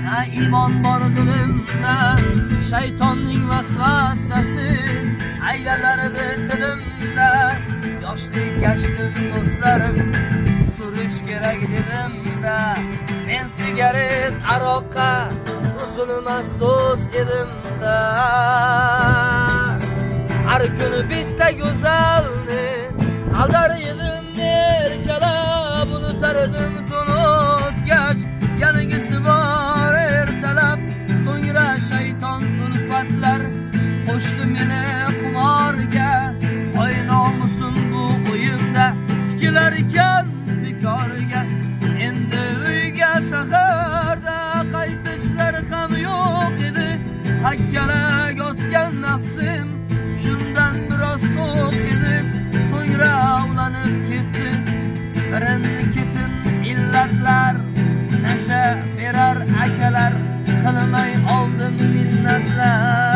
Na iymon bor dilimda, shaytonning vasvasasi aylanardi tilimda. Yoshlik gashtim do'stlarim, surish kerak dedimda. Men sigaret aroqqa uzilmas do'st edimda. Har kuni bitta go'zalni aldar edim, erkalab unutardim tunutgach. Yanagisi bor ertalab, so'ngra shayton ulfatlar qo'shdi meni qumorga. Oy nomusum bu o'yimda tikilar ekan bekorga. Endi uyga saharda qaytishlar ham yo'q edi. Hakkalak otgan nafsim shundan biroz so'q edi. So'ngra ulanib ketdi birinchi ketin illatlar. Nasha berar akalar, qilmay oldim minnatlar.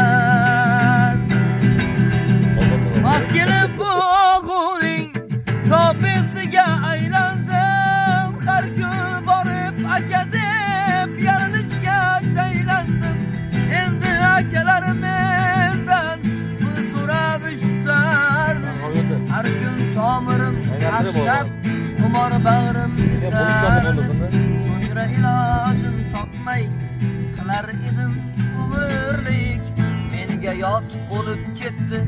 Mahkelib bu o'g'uling topesiga aylandim. Har kun borib aka deb yalinishga chaylandim. Endi akalar mendan pul so'rab ishlardi. Har kun tomirim qaqshab, xumor bag'rim ezardi. So'ngra ilojim topmay qilar edim o'g'irlik. Menga yot bo'lib ketdi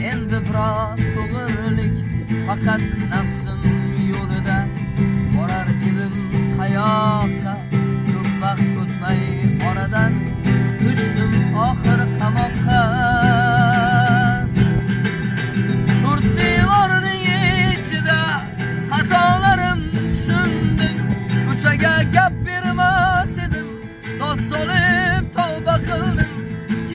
endi biroz to'g'irlik. Faqat nafsim yo'lida borar edim qayoqqa. Ko'p vaqt o'tmay oradan tushdim oxir qamoqqa. To'rt devorning ichida xatolarim tushundim. Ko'chaga gap bermas edim, dod solib